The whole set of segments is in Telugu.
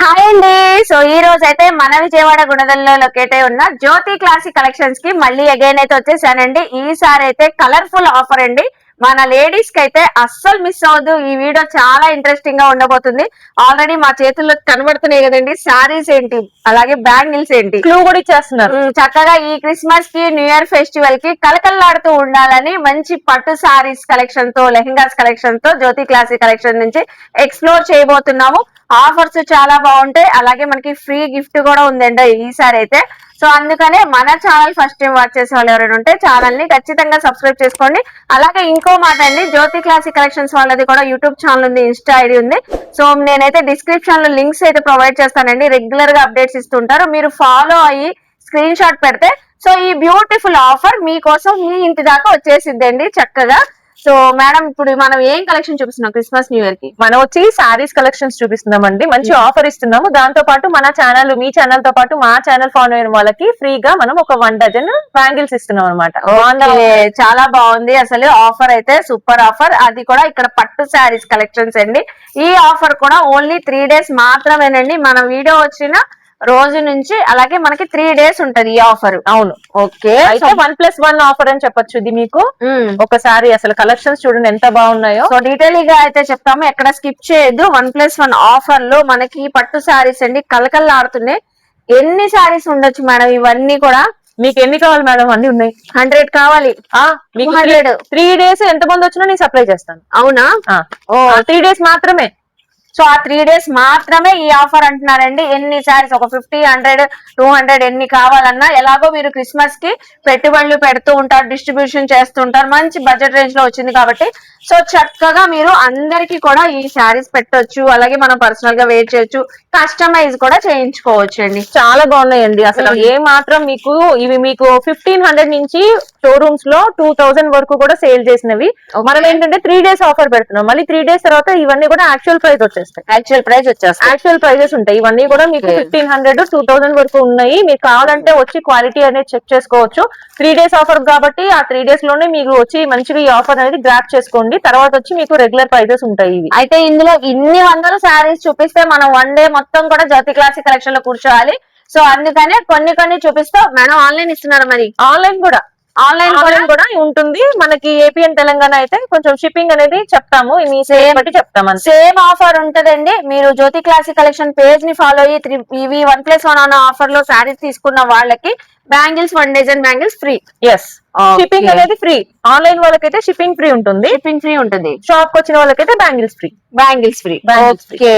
హాయ్ అండి. సో ఈ రోజు అయితే మన విజయవాడ గుణదల్లో లొకేట్ అయి ఉన్న జ్యోతి క్లాసిక్ కలెక్షన్స్ కి మళ్ళీ అగైన్ అయితే వచ్చేసానండి. ఈసారి అయితే కలర్ఫుల్ ఆఫర్ అండి. మన లేడీస్ కి అయితే అస్సలు మిస్ అవ్వద్దు. ఈ వీడియో చాలా ఇంట్రెస్టింగ్ గా ఉండబోతుంది. ఆల్రెడీ మా చేతుల్లో కనబడుతున్నాయి కదండి శారీస్ ఏంటి, అలాగే బ్యాంగిల్స్ ఏంటి, క్లూ కూడా ఇచ్చేస్తున్నారు. చక్కగా ఈ క్రిస్మస్ కి న్యూ ఇయర్ ఫెస్టివల్ కి కలకల్లాడుతూ ఉండాలని మంచి పట్టు శారీస్ కలెక్షన్ తో, లెహంగాస్ కలెక్షన్ తో జ్యోతి క్లాసిక్ కలెక్షన్ నుంచి ఎక్స్ప్లోర్ చేయబోతున్నాము. ఆఫర్స్ చాలా బాగుంటాయి, అలాగే మనకి ఫ్రీ గిఫ్ట్ కూడా ఉందండి ఈసారి అయితే. సో అందుకనే మన ఛానల్ ఫస్ట్ టైం వాచ్ చేసే వాళ్ళు ఎవరైనా ఉంటే ఛానల్ ని ఖచ్చితంగా సబ్స్క్రైబ్ చేసుకోండి. అలాగే ఇంకో మాట అండి, జ్యోతి క్లాసిక్ కలెక్షన్స్ వాళ్ళది కూడా యూట్యూబ్ ఛానల్ ఉంది, ఇన్స్టా ఐడి ఉంది. సో నేనైతే డిస్క్రిప్షన్ లో లింక్స్ అయితే ప్రొవైడ్ చేస్తానండి. రెగ్యులర్ గా అప్డేట్స్ ఇస్తుంటారు, మీరు ఫాలో అయ్యి స్క్రీన్ షాట్ పెడితే సో ఈ బ్యూటిఫుల్ ఆఫర్ మీకోసం మీ ఇంటి దాకా వచ్చేసిద్దండి చక్కగా. సో మేడం, ఇప్పుడు మనం ఏం కలెక్షన్ చూపిస్తున్నాం క్రిస్మస్ న్యూ ఇయర్ కి? మనం వచ్చి సారీస్ కలెక్షన్స్ చూపిస్తున్నామండి. మంచి ఆఫర్ ఇస్తున్నాము. దాంతో పాటు మన ఛానల్, మీ ఛానల్ తో పాటు మా ఛానల్ ఫాలో అయిన వాళ్ళకి ఫ్రీగా మనం ఒక 1 డజన్ బ్యాంగిల్స్ ఇస్తున్నాం అనమాట. చాలా బాగుంది అసలు ఆఫర్ అయితే, సూపర్ ఆఫర్. అది కూడా ఇక్కడ పట్టు శారీస్ కలెక్షన్స్ అండి. ఈ ఆఫర్ కూడా ఓన్లీ 3 days మాత్రమేనండి. మన వీడియో వచ్చిన రోజు నుంచి అలాగే మనకి 3 days ఉంటది ఈ ఆఫర్. అవును, ఓకే. అయితే 1+1 ఆఫర్ అని చెప్పొచ్చు ఇది మీకు. ఒకసారి అసలు కలెక్షన్స్ చూడండి ఎంత బాగున్నాయో. సో డీటెయిల్ గా అయితే చెప్తాము, ఎక్కడ స్కిప్ చేయొద్దు. 1+1 ఆఫర్ లో మనకి పట్టు శారీస్ అండి, కలకల్లాడుతున్నాయి. ఎన్ని శారీస్ ఉండొచ్చు మేడం ఇవన్నీ కూడా? మీకు ఎన్ని కావాలి మేడం? అన్ని ఉన్నాయి. 100 కావాలి. మీకు 3 days ఎంత మంది వచ్చినా నేను సప్లై చేస్తాను. అవునా? 3 days మాత్రమే. సో ఆ 3 days మాత్రమే ఈ ఆఫర్ అంటున్నారండి. ఎన్ని సారీస్, ఒక 50, 100, 200 ఎన్ని కావాలన్నా, ఎలాగో మీరు క్రిస్మస్ కి పెట్టుబడులు పెడుతూ ఉంటారు, డిస్ట్రిబ్యూషన్ చేస్తుంటారు, మంచి బడ్జెట్ రేంజ్ లో వచ్చింది కాబట్టి సో చక్కగా మీరు అందరికి కూడా ఈ శారీస్ పెట్టొచ్చు. అలాగే మనం పర్సనల్ గా వేర్ చేయొచ్చు, కస్టమైజ్ కూడా చేయించుకోవచ్చు అండి. చాలా బాగున్నాయండి అసలు. ఏ మాత్రం మీకు ఇవి మీకు 1500 నుంచి షోరూమ్స్ లో 2000 వరకు కూడా సేల్ చేసినవి. మనం ఏంటంటే 3 days ఆఫర్ పెడుతున్నాం. మళ్ళీ 3 days తర్వాత ఇవన్నీ కూడా యాక్చువల్ ప్రైస్ వచ్చేస్తాయి. యాక్చువల్ ప్రైజెస్ ఉంటాయి. ఇవన్నీ కూడా మీకు 1500, 2000 వరకు ఉన్నాయి. మీకు కావాలంటే వచ్చి క్వాలిటీ అనేది చెక్ చేసుకోవచ్చు. 3 days ఆఫర్ కాబట్టి ఆ 3 days లోనే మీకు వచ్చి మంచిగా ఈ ఆఫర్ అనేది గ్రాప్ చేసుకోండి. తర్వాత వచ్చి మీకు రెగ్యులర్ ప్రైజెస్ ఉంటాయి. అయితే ఇందులో ఇన్ని వందల శారీస్ చూపిస్తే మనం 1 day మొత్తం కూడా జ్యోతి క్లాసిక్ కలెక్షన్ లో కూర్చోవాలి. సో అందుకనే కొన్ని చూపిస్తూ మేడం ఆన్లైన్ ఇస్తున్నారు. మరి ఆన్లైన్ కూడా ఉంటుంది మనకి. ఏపీ అండ్ తెలంగాణ అయితే కొంచెం షిప్పింగ్ అనేది చెప్తాము, మీ సేమ్ బట్టి చెప్తాము. సేమ్ ఆఫర్ ఉంటదండి. మీరు జ్యోతి క్లాసిక్ కలెక్షన్ పేజ్ ని ఫాలో అయ్యి ఇవి 1+1 అన్న ఆఫర్ లో శారీస్ తీసుకున్న వాళ్ళకి bangles 1 dozen bangles free. Yes, shipping అనేది ఫ్రీ. ఆన్లైన్ వాళ్ళకైతే షిప్పింగ్ ఫ్రీ ఉంటుంది. షాప్ కి వచ్చిన వాళ్ళకైతే బ్యాంగిల్స్ ఫ్రీ. ఓకే.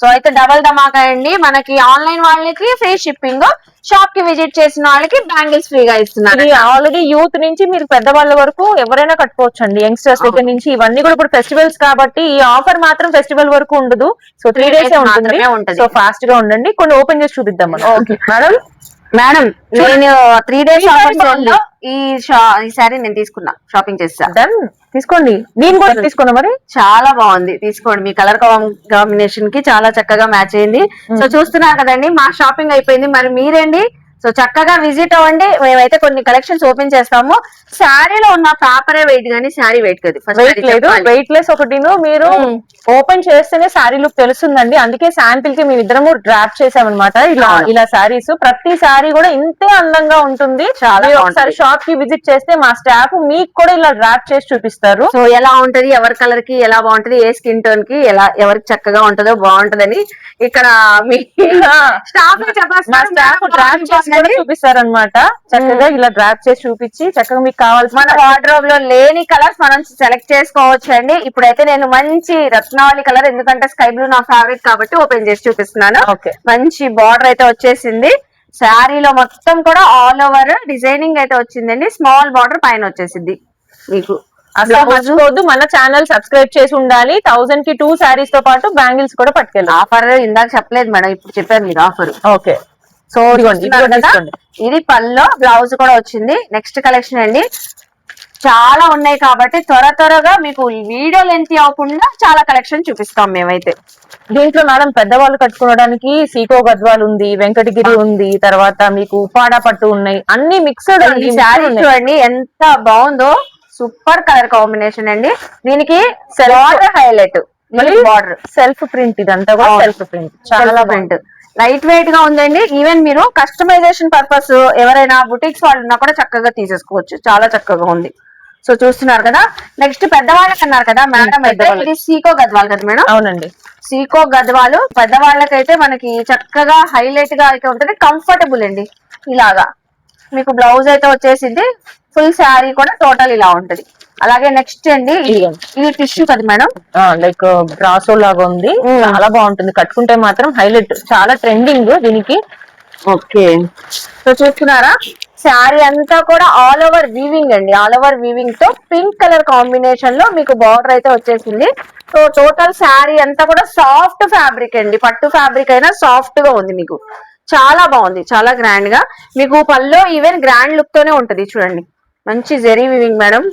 సో అయితే డబల్ ధమాకా అండి. మనకి ఆన్లైన్ వాళ్ళకి ఫ్రీ షిప్పింగ్, షాప్ కి విజిట్ చేసిన వాళ్ళకి బ్యాంగిల్స్ ఫ్రీగా ఇస్తున్నారు. ఆల్రెడీ యూత్ నుంచి మీరు పెద్దవాళ్ళ వరకు ఎవరైనా కట్టుకోవచ్చు అండి, యంగ్స్టర్స్ దగ్గర నుంచి. ఇవన్నీ కూడా ఇప్పుడు ఫెస్టివల్స్ కాబట్టి ఈ ఆఫర్ మాత్రం ఫెస్టివల్ వరకు ఉండదు. సో 3 days ఉంటుంది. సో ఫాస్ట్ గా ఉండండి. కొన్ని ఓపెన్ చేసి చూపిద్దాం మనం. ఓకే మేడం, నేను 3 days ఆఫర్ ఈ సారీ నేను తీసుకున్నా, షాపింగ్ చేస్తా. తీసుకోండి, నేను కూడా తీసుకున్నా. మరి చాలా బాగుంది, తీసుకోండి. మీ కలర్ కాంబినేషన్ కి చాలా చక్కగా మ్యాచ్ అయింది. సో చూస్తున్నారు కదండి, మా షాపింగ్ అయిపోయింది. మరి మీరేంటి? సో చక్కగా విజిట్ అవ్వండి. మేమైతే కొన్ని కలెక్షన్స్ ఓపెన్ చేస్తాము. శారీలో ఉన్న పేపరే వెయిట్ కానీ శారీ వెయిట్ కాదు. వెయిట్ లెస్ ఒకటి మీరు ఓపెన్ చేస్తేనే శారీ లుక్ తెలుస్తుందండి. అందుకే శాంపిల్ కి మేమిద్దరము డ్రాప్ చేసామన్నమాట. ఇలా శారీస్, ప్రతి శారీ కూడా ఇంతే అందంగా ఉంటుంది. ఒకసారి షాప్ కి విజిట్ చేస్తే మా స్టాఫ్ మీకు కూడా ఇలా డ్రాప్ చేసి చూపిస్తారు. సో ఎలా ఉంటది, ఎవరి కలర్ కి ఎలా బాగుంటది, ఏ స్కిన్ టోన్ కి ఎలా ఎవరికి చక్కగా ఉంటుందో బాగుంటదని ఇక్కడ మీ స్టాఫ్ డ్రాప్ చేసి చూపిస్తారనమాట. చక్కగా ఇలా డ్రాప్ చేసి చూపించి చక్కగా మీకు కావాల్సిన మన వార్డ్రోబ్ లో లేని కలర్స్ మనం సెలెక్ట్ చేసుకోవచ్చు అండి. ఇప్పుడైతే నేను మంచి రత్నావళి కలర్, ఎందుకంటే స్కై బ్లూ నా ఫేవరెట్ కాబట్టి ఓపెన్ చేసి చూపిస్తున్నాను. మంచి బార్డర్ అయితే వచ్చేసింది. శారీలో మొత్తం కూడా ఆల్ ఓవర్ డిజైనింగ్ అయితే వచ్చిందండి. స్మాల్ బార్డర్ పైన వచ్చేసింది మీకు. అసలు మర్చిపోవద్దు, మన ఛానల్ సబ్స్క్రైబ్ చేసి ఉండాలి. 1000 కి 2 శారీస్ తో పాటు బ్యాంగిల్స్ కూడా పట్టుకెళ్ళి. ఆఫర్ ఇందాక చెప్పలేదు మేడం, ఇప్పుడు చెప్పారు మీరు ఆఫర్. ఓకే. సో ఇది పల్లో, బ్లౌజ్ కూడా వచ్చింది. నెక్స్ట్ కలెక్షన్ అండి, చాలా ఉన్నాయి కాబట్టి త్వరగా మీకు వీడియో లెంత్ అవ్వకుండా చాలా కలెక్షన్ చూపిస్తాం మేమైతే. దీంట్లో మేడం పెద్దవాళ్ళు కట్టుకోవడానికి సీకో గద్వాలు ఉంది, వెంకటగిరి ఉంది, తర్వాత మీకు ఉపాడా పట్టు ఉన్నాయి, అన్ని మిక్స్డ్. శారీ చూడండి ఎంత బాగుందో, సూపర్ కలర్ కాంబినేషన్ అండి. దీనికి హైలైట్ మళ్ళీ బార్డర్ సెల్ఫ్ ప్రింట్, ఇదంతా కూడా సెల్ఫ్ ప్రింట్, చాలా ప్రింట్, లైట్ వెయిట్ గా ఉందండి. ఈవెన్ మీరు కస్టమైజేషన్ పర్పస్ ఎవరైనా బుటిక్స్ వాళ్ళు ఉన్నా కూడా చక్కగా తీసేసుకోవచ్చు, చాలా చక్కగా ఉంది. సో చూస్తున్నారు కదా. నెక్స్ట్ పెద్దవాళ్ళకి అన్నారు కదా మేడం, అయితే ఇది సీకో గద్వాల్ కదా మేడం? అవునండి, సీకో గద్వాలు పెద్దవాళ్ళకైతే మనకి చక్కగా హైలైట్ గా అయితే ఉంటుంది, కంఫర్టబుల్ అండి. ఇలాగా మీకు బ్లౌజ్ అయితే వచ్చేసింది, ఫుల్ శారీ కూడా టోటల్ ఇలా ఉంటది. అలాగే నెక్స్ట్ అండి ఇది టిష్యూ కదా మేడం, లైక్ బ్రాసో లాగా ఉంది, చాలా బాగుంటుంది కట్టుకుంటే మాత్రం హైలైట్, చాలా ట్రెండింగ్ దీనికి. ఓకే, సో చూస్తున్నారా శారీ అంతా కూడా ఆల్ ఓవర్ వీవింగ్ అండి, ఆల్ ఓవర్ వీవింగ్ తో పింక్ కలర్ కాంబినేషన్ లో మీకు బార్డర్ అయితే వచ్చేసింది. సో టోటల్ శారీ అంతా కూడా సాఫ్ట్ ఫ్యాబ్రిక్ అండి, పట్టు ఫ్యాబ్రిక్ అయినా సాఫ్ట్ గా ఉంది, మీకు చాలా బాగుంది, చాలా గ్రాండ్ గా. మీకు పల్లో ఈవెన్ గ్రాండ్ లుక్ తోనే ఉంటది చూడండి, మంచి జెరీ వీవింగ్ మేడం.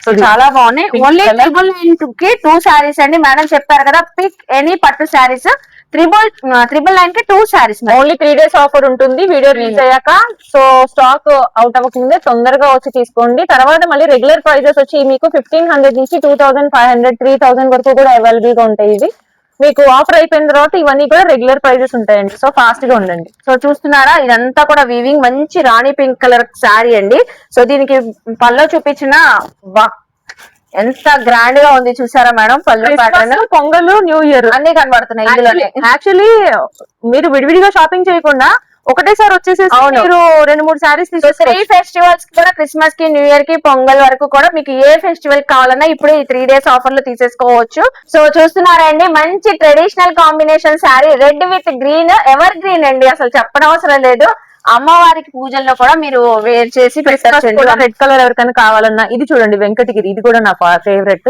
సో చాలా బాగున్నాయి. ఓన్లీ 999 కి 2 శారీస్ అండి. మేడం చెప్పారు కదా, పిక్ ఎనీ పట్టు శారీస్ 999 కి 2 శారీస్. ఓన్లీ 3 days ఆఫర్ ఉంటుంది వీడియో రిలీజ్ అయ్యాక. సో స్టాక్ అవుట్ అవ్వకముందే తొందరగా వచ్చి తీసుకోండి. తర్వాత మళ్ళీ రెగ్యులర్ ప్రైజెస్ వచ్చి మీకు 1500 నుంచి 2500, 3000 వరకు కూడా అవైలబుల్ గా ఉంటాయి. ఇది మీకు ఆఫర్ అయిపోయిన తర్వాత ఇవన్నీ కూడా రెగ్యులర్ ప్రైజెస్ ఉంటాయండి. సో ఫాస్ట్ గా ఉండండి. సో చూస్తున్నారా, ఇదంతా కూడా వీవింగ్, మంచి రాణి పింక్ కలర్ శారీ అండి. సో దీనికి పల్లో చూపించిన ఎంత గ్రాండ్ గా ఉంది చూసారా మేడం, పళ్ళు ప్యాటర్న్. పొంగల్, న్యూ ఇయర్ అన్ని కనబడుతున్నాయి ఇందులోనే. యాక్చువల్లీ మీరు విడివిడిగా షాపింగ్ చేయకుండా ఒకటేసారి వచ్చేసేసి మీరు 2-3 శారీస్ తీసుకొస్తారు. 3 ఫెస్టివల్స్ కూడా, క్రిస్మస్ కి, న్యూ ఇయర్ కి, పొంగల్ వరకు కూడా మీకు ఏ ఫెస్టివల్ కావాలన్నా ఇప్పుడు ఈ 3 days ఆఫర్ లో తీసేసుకోవచ్చు. సో చూస్తున్నారండి, మంచి traditional combination sari, red with green, ever green అండి, అసలు చెప్పడం అవసరం లేదు. అమ్మవారికి పూజల్లో కూడా మీరు వేర్ చేసి పెట్టచ్చు. రెడ్ కలర్ ఎవరికైనా కావాలన్నా ఇది చూడండి, వెంకటగిరి, ఇది కూడా నా ఫేవరెట్.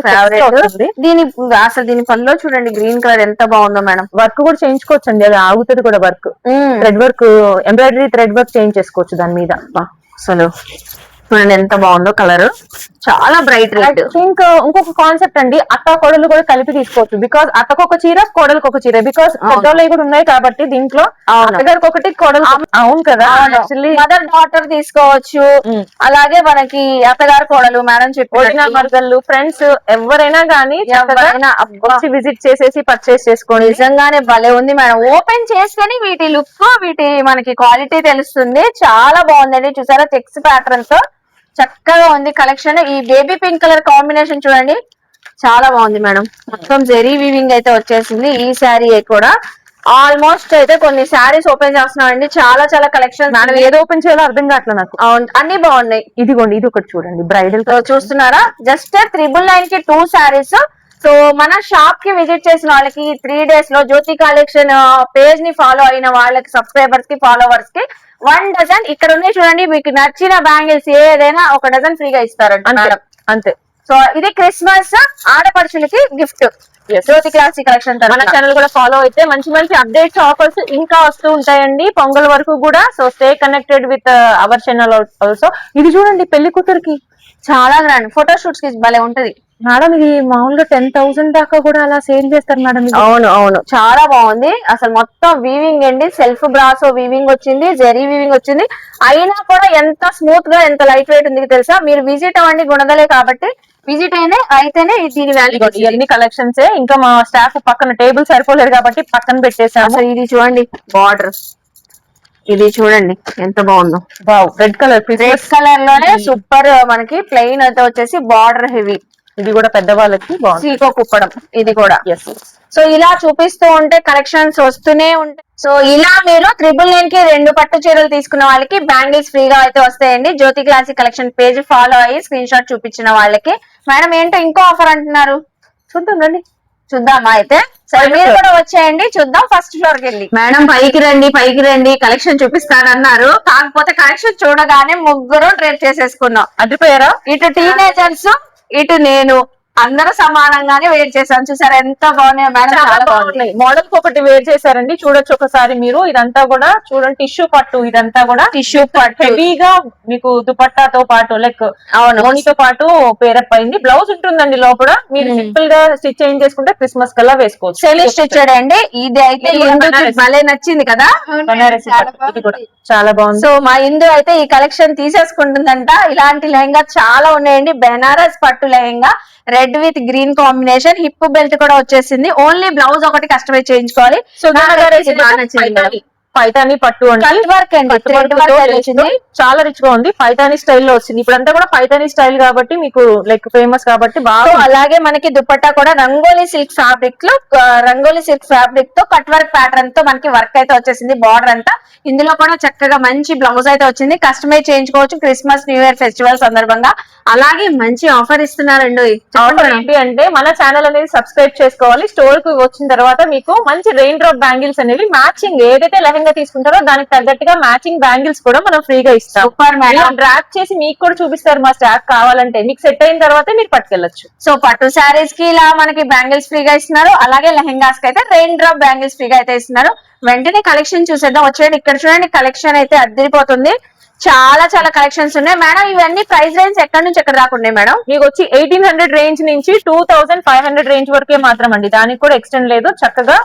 దీని పనిలో చూడండి గ్రీన్ కలర్ ఎంత బాగుందో మేడం. వర్క్ కూడా చేయించుకోవచ్చండి, అది ఆగుతుంది కూడా work. Thread work, embroidery thread work చేయించేసుకోవచ్చు దాని మీద. అసలు చూడండి ఎంత బాగుందో కలర్, చాలా బ్రైట్ రెడ్. ఇంకా ఇంకొక కాన్సెప్ట్ అండి, అత్త కోడలు కూడా కలిపి తీసుకోవచ్చు. బికాస్ అత్తకు ఒక చీర, కోడలకు ఒక చీర, బికాస్ పెద్దోళ్ళవి కూడా ఉన్నాయి కాబట్టి దీంట్లో అత్తగారికి ఒకటి, కోడలు. అవును కదా, మదర్ డాటర్ తీసుకోవచ్చు. అలాగే మనకి అత్తగారు కోడలు మేడం చెప్పిన మరదళ్ళు, ఫ్రెండ్స్ ఎవరైనా గానీ వచ్చి విజిట్ చేసేసి పర్చేస్ చేసుకోండి. నిజంగానే భలే ఉంది మేడం, ఓపెన్ చేసుకొని వీటి లుక్, వీటి మనకి క్వాలిటీ తెలుస్తుంది. చాలా బాగుందండి, చూసారా చెక్స్ ప్యాటర్న్ తో చక్కగా ఉంది కలెక్షన్. ఈ బేబీ పింక్ కలర్ కాంబినేషన్ చూడండి, చాలా బాగుంది మేడం. మొత్తం జెరీ వీవింగ్ అయితే వచ్చేసింది. ఈ శారీ కూడా ఆల్మోస్ట్ అయితే కొన్ని శారీస్ ఓపెన్ చేస్తున్నాం అండి, చాలా చాలా కలెక్షన్. మేడం ఏది ఓపెన్ చేయాలో అర్థం కావట్లేదు నాకు. అన్ని బాగున్నాయి. ఇదిగోండి, ఇది ఒకటి చూడండి, బ్రైడల్ చూస్తున్నారా, జస్ట్ 999 కి 2 శారీస్. సో మన షాప్ కి విజిట్ చేసిన వాళ్ళకి 3 days లో జ్యోతి కలెక్షన్ పేజ్ ని ఫాలో అయిన వాళ్ళకి, సబ్స్క్రైబర్స్ కి, ఫాలోవర్స్ కి 1 డజన్ ఇక్కడ ఉన్నాయి చూడండి. మీకు నచ్చిన బ్యాంగిల్స్ ఏదైనా 1 డజన్ ఫ్రీగా ఇస్తారంట. అంతే. సో ఇది క్రిస్మస్ ఆడపడుచులకి గిఫ్ట్, జ్యోతి క్లాసిక్ కలెక్షన్. మన ఛానల్ కూడా ఫాలో అయితే మంచి మంచి అప్డేట్స్, ఆఫర్స్ ఇంకా వస్తూ ఉంటాయండి పొంగల్ వరకు కూడా. So stay connected with our channel also. ఇది చూడండి, పెళ్లి కూతురికి చాలా గ్రాండ్ ఫోటో షూట్స్ కి భలే ఉంటది మేడం. ఇది మామూలుగా 10,000 దాకా కూడా అలా సేల్ చేస్తారు మేడం. అవును అవును, చాలా బాగుంది. అసలు మొత్తం వీవింగ్ అండి, సెల్ఫ్ బ్రాసో వీవింగ్ వచ్చింది, జెరీ వీవింగ్ వచ్చింది. అయినా కూడా ఎంత స్మూత్ గా, ఎంత లైట్ వెయిట్ ఉంది తెలుసా. మీరు విజిట్ అవ్వండి, గుణదలే కాబట్టి విజిట్ అయితేనే దీని వాల్యూ. ఇవన్నీ కలెక్షన్స్. ఇంకా మా స్టాఫ్ పక్కన టేబుల్ సరిపోలేదు కాబట్టి పక్కన పెట్టేసాము. ఇది చూడండి బార్డర్, ఇది చూడండి ఎంత బాగుందో. రెడ్ కలర్, రెడ్ కలర్ లోనే సూపర్. మనకి ప్లెయిన్ అయితే వచ్చేసి బార్డర్ హెవీ. ఇది కూడా పెద్దవాళ్ళకి సీకో కుప్పడం, ఇది కూడా. సో ఇలా చూపిస్తూ ఉంటే కలెక్షన్స్ వస్తూనే ఉంటాయి. సో ఇలా మీరు 999 కి 2 పట్టు చీరలు తీసుకున్న వాళ్ళకి బ్యాంగిల్స్ ఫ్రీగా అయితే వస్తాయండి. జ్యోతి క్లాసిక్ కలెక్షన్ పేజ్ ఫాలో అయ్యి స్క్రీన్ షాట్ చూపించిన వాళ్ళకి. మేడం ఏంటో ఇంకో ఆఫర్ అంటున్నారు, చూద్దాం రండి, చూద్దామా అయితే. సరే మీరు కూడా వచ్చేయండి, చూద్దాం. ఫస్ట్ ఫ్లోర్ కి వెళ్ళి మేడం పైకి రండి కలెక్షన్ చూపిస్తానన్నారు. కాకపోతే కలెక్షన్ చూడగానే ముగ్గురు ట్రేడ్ చేసేసుకున్నాం, అడ్డిపోయారా. ఇటు టీనేజర్స్, ఇటు నేను, అందరూ సమానంగానే వేర్ చేశాను. చూసారా ఎంత బాగున్నాయి మేడం, చాలా బాగున్నాయి. మోడల్ ఒకటి వేర్ చేశారండి, చూడొచ్చు ఒకసారి మీరు. ఇదంతా కూడా చూడండి టిష్యూ పట్టు, ఇదంతా కూడా టిష్యూ పట్టు హెవీగా మీకు దుపట్టాతో పాటు లైక్ ఓణితో పాటు పేరప్ అయింది. బ్లౌజ్ ఉంటుందండి లోపల, మీరు సింపుల్ గా స్టిచ్ చేంజ్ చేసుకుంటే క్రిస్మస్ కల్లా వేసుకోవచ్చు. సెమీ స్టిచ్డ్ అండి. ఇది అయితే భలే నచ్చింది కదా, ఇది కూడా చాలా బాగుంది. సో మా ఇందు అయితే ఈ కలెక్షన్ తీసేసుకుంటుందంట. ఇలాంటి లెహంగా చాలా ఉన్నాయండి, బెనారస్ పట్టు lehenga red with green combination, hip belt కూడా వచ్చేసింది. ఓన్లీ బ్లౌజ్ ఒకటి కస్టమైజ్ చేయించుకోవాలి. సో నాకైతే ఇది బాగా నచ్చింది మేడం. పైతాని పట్టు అంటే కట్ వర్క్ అండి, థ్రెడ్ వర్క్ వచ్చింది, చాలా రిచ్ గా ఉంది. పైతాని స్టైల్లో వచ్చింది. ఇప్పుడంతా కూడా పైతాని స్టైల్ కాబట్టి మీకు లైక్ ఫేమస్ కాబట్టి బాగా. అలాగే మనకి దుపట్టా కూడా రంగోలీ సిల్క్ ఫ్యాబ్రిక్ తో కట్ వర్క్ ప్యాటర్న్ తో మనకి వర్క్ అయితే వచ్చేసింది. బార్డర్ అంతా ఇందులో కూడా చక్కగా మంచి బ్లౌజ్ అయితే వచ్చింది. కస్టమైజ్ చేయించుకోవచ్చు క్రిస్మస్ న్యూ ఇయర్ ఫెస్టివల్ సందర్భంగా. అలాగే మంచి ఆఫర్ ఇస్తున్నారండి. ఏంటి అంటే మన ఛానల్ అనేది సబ్స్క్రైబ్ చేసుకోవాలి. స్టోర్ కి వచ్చిన తర్వాత మీకు మంచి రెయిన్ డ్రాప్ బ్యాంగిల్స్ అనేవి మ్యాచింగ్ ఏదైతే లెహంగా తీసుకుంటారో దానికి తగ్గట్టుగా మ్యాచింగ్ బ్యాంగిల్స్ కూడా మనం ఫ్రీగా ఇస్తాం. Super madam. డ్రాప్ చేసి మీకు కూడా చూపిస్తారు మా స్టాక్ కావాలంటే. మీకు సెట్ అయిన తర్వాత మీరు పట్టుకెళ్ళచ్చు. సో పట్టు శారీస్ కి ఇలా మనకి బ్యాంగిల్స్ ఫ్రీగా ఇస్తున్నారు. అలాగే లెహంగాస్ కి అయితే రెయిన్ డ్రాప్ బ్యాంగిల్స్ ఫ్రీగా అయితే ఇస్తున్నారు. వెంటనే కలెక్షన్ చూసేద్దాం. వచ్చేయండి, ఇక్కడ చూడండి కలెక్షన్ అయితే అద్దరిపోతుంది. చాలా చాలా కలెక్షన్స్ ఉన్నాయి మేడం. ఇవన్నీ ప్రైస్ రేంజ్ ఎక్కడి నుంచి ఎక్కడ దాకా ఉన్నాయి మేడం? మీకు వచ్చి 1800 రేంజ్ నుంచి 2500 రేంజ్ వరకే మాత్రం అండి. దానికి కూడా ఎక్స్టెండ్ లేదు. చక్కగా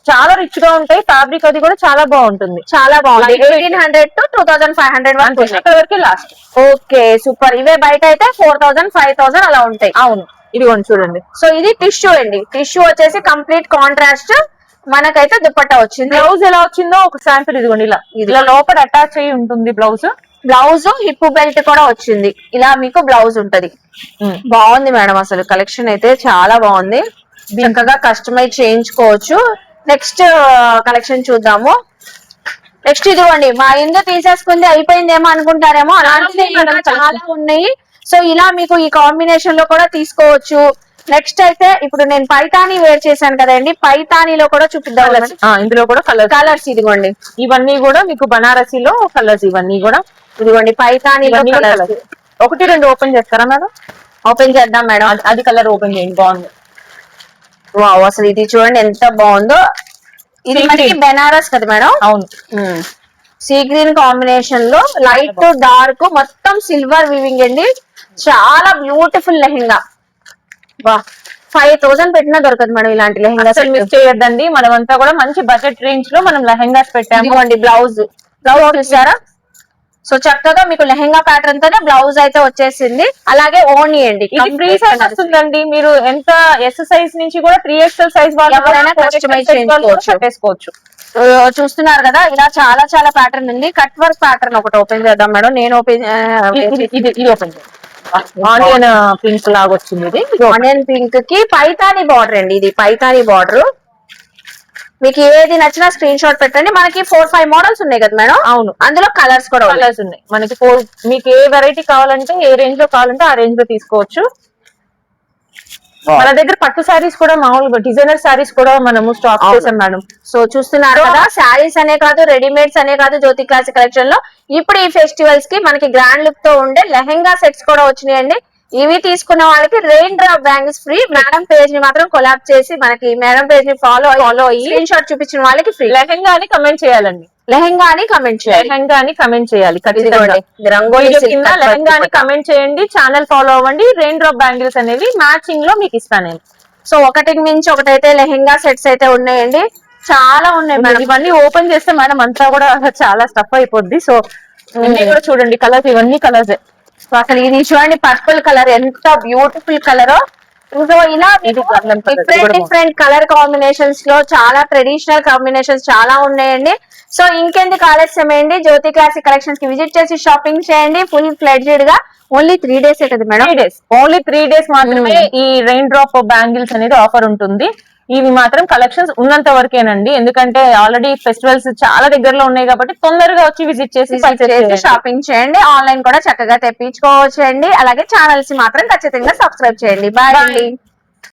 చాలా రిచ్ గా ఉంటాయి. ఫ్యాబ్రిక్ అది కూడా చాలా బాగుంటుంది. చాలా బాగుంది. 1800 to 2500 వరకే లాస్ట్. Okay super. ఇవే బయట అయితే 4000 5000 అలా ఉంటాయి. అవును, ఇదిగోండి చూడండి. సో ఇది టిష్యూ అండి. టిష్యూ వచ్చేసి కంప్లీట్ కాంట్రాస్ట్. మనకైతే దుపట్టా వచ్చింది. బ్లౌజ్ ఎలా వచ్చిందో ఒక శాంపిల్ ఇదిగోండి. ఇలా లోపల అటాచ్ అయ్యి ఉంటుంది బ్లౌజ్. బ్లౌజ్ హిప్ బెల్ట్ కూడా వచ్చింది. ఇలా మీకు బ్లౌజ్ ఉంటది. బాగుంది మేడం. అసలు కలెక్షన్ అయితే చాలా బాగుంది. చక్కగా కస్టమైజ్ చేయించుకోవచ్చు. నెక్స్ట్ కలెక్షన్ చూద్దాము. నెక్స్ట్ ఇదిగోండి, మా ఇందు తీసేసుకుంది అయిపోయిందేమో అనుకుంటారేమో, అలాంటివి చాలా ఉన్నాయి. సో ఇలా మీకు ఈ కాంబినేషన్ లో కూడా తీసుకోవచ్చు. నెక్స్ట్ అయితే ఇప్పుడు నేను పైతానీ వేర్ చేశాను కదండి, పైతానీలో కూడా చూపిద్దాం. ఇందులో కూడా కలర్స్ ఇదిగోండి. ఇవన్నీ కూడా మీకు బనారసీలో కలర్స్. ఇవన్నీ కూడా ఇదిగోండి పైతానీలో కలర్స్. 1-2 ఓపెన్ చేస్తారా మేడం? ఓపెన్ చేద్దాం మేడం. అది కలర్ ఓపెన్ చేయండి. బాగుంది. వావ్, అసలు ఇది చూడండి ఎంత బాగుందో. ఇది మనకి బెనారస్ కదా మేడం? అవును. సీ గ్రీన్ కాంబినేషన్ లో లైట్ డార్క్ మొత్తం సిల్వర్ వీవింగ్ అండి. చాలా బ్యూటిఫుల్ లెహెంగా. 5000 పెట్టినా దొరకదు మేడం ఇలాంటి లెహెంగా. మిస్ చేయొద్దండి. మనమంతా కూడా మంచి బడ్జెట్ రేంజ్ లో మనం లెహెంగాస్ పెట్టాము. ఇదిగోండి బ్లౌజ్ చూసారా? సో చక్కగా మీకు లెహెంగా ప్యాటర్న్ తోనే బ్లౌజ్ అయితే వచ్చేసింది. అలాగే ఓనీ అండి. ఇది ఫ్రీ సైజ్ వస్తుందండి. మీరు ఎంత ఎస్ సైజ్ నుంచి కూడా 3XL సైజ్ ఎవరైనా కస్టమైజ్ చేసుకోవచ్చు. చూస్తున్నారు కదా, ఇలా చాలా చాలా ప్యాటర్న్ ఉంది. కట్ వర్క్ ప్యాటర్న్ ఒకటి ఓపెన్ చేద్దాం మేడం. నేను ఓపెన్ ఇది ఓపెన్ ఆనియన్ పింక్ లాగా వచ్చింది. ఇది ఆనియన్ పింక్ కి పైతానీ బార్డర్ అండి. ఇది పైతానీ బార్డర్. మీకు ఏది నచ్చినా స్క్రీన్ షాట్ పెట్టండి. మనకి 4-5 మోడల్స్ ఉన్నాయి కదా మేడం? అవును, అందులో కలర్స్ కూడా ఉన్నాయి. మనకి మీకు ఏ వెరైటీ కావాలంటే, ఏ రేంజ్ లో కావాలంటే ఆ రేంజ్ లో తీసుకోవచ్చు. మన దగ్గర పట్టు శారీస్ కూడా మామూలుగా డిజైనర్ శారీస్ కూడా మనము స్టాక్ చేసాం మేడం. సో చూస్తున్నారు కదా, శారీస్ అనే కాదు, రెడీమేడ్స్ అనే కాదు, జ్యోతి క్లాసిక్ కలెక్షన్ లో ఇప్పుడు ఈ ఫెస్టివల్స్ కి మనకి గ్రాండ్ లుక్ తో ఉండే లెహెంగా సెట్స్ కూడా వచ్చినాయండి. ఇవి తీసుకున్న వాళ్ళకి rain drop bangles free. Madam page ని మాత్రం కొలాబ్ చేసి మనకి మేడం పేజ్ ని ఫాలో అయ్యి స్క్రీన్ షాట్ చూపించిన వాళ్ళకి ఫ్రీ. లెహెంగా అని కమెంట్ చేయాలండి. లెహెంగా అని కమెంట్ చేయాలి. లెహెంగా అని కమెంట్ చేయాలి ఖచ్చితంగా. రంగోలీ కింద లెహెంగా అని కమెంట్ చేయండి. ఛానల్ ఫాలో అవ్వండి. రెయిన్ డ్రాప్ బ్యాంగిల్స్ అనేవి మ్యాచింగ్ లో మీకు ఇస్తాను నేను. సో ఒకటికి మించి ఒకటైతే లెహెంగా సెట్స్ అయితే ఉన్నాయండి. చాలా ఉన్నాయి మేడం. ఇవన్నీ ఓపెన్ చేస్తే మేడం అంతా కూడా చాలా స్టఫ్ అయిపోద్ది. సో ఇవన్నీ కూడా చూడండి కలర్స్. ఇవన్నీ కలర్స్. అసలు ఇది చూడండి పర్పుల్ కలర్ ఎంత బ్యూటిఫుల్ కలర్. సో ఇలా డిఫరెంట్ కలర్ కాంబినేషన్స్ లో చాలా ట్రెడిషనల్ కాంబినేషన్స్ చాలా ఉన్నాయండి. సో ఇంకెందుకు ఆలస్యం అయ్యండి, జ్యోతి క్లాసిక్ కలెక్షన్స్ కి విజిట్ చేసి షాపింగ్ చేయండి. ఫుల్ ఫ్లెడ్జెడ్ గా ఓన్లీ 3 days కదా మేడం? 3 days, ఓన్లీ 3 days మాత్రమే ఈ రెయిన్ డ్రాప్ బ్యాంగిల్స్ అనేది ఆఫర్ ఉంటుంది. ఇవి మాత్రం కలెక్షన్స్ ఉన్నంత వరకేనండి. ఎందుకంటే ఆల్రెడీ ఫెస్టివల్స్ చాలా దగ్గరలో ఉన్నాయి కాబట్టి తొందరగా వచ్చి విజిట్ చేసి షాపింగ్ చేయండి. ఆన్లైన్ కూడా చక్కగా తెప్పించుకోవచ్చు అండి. అలాగే ఛానల్స్ మాత్రం ఖచ్చితంగా సబ్స్క్రైబ్ చేయండి. బాయ్ అండి.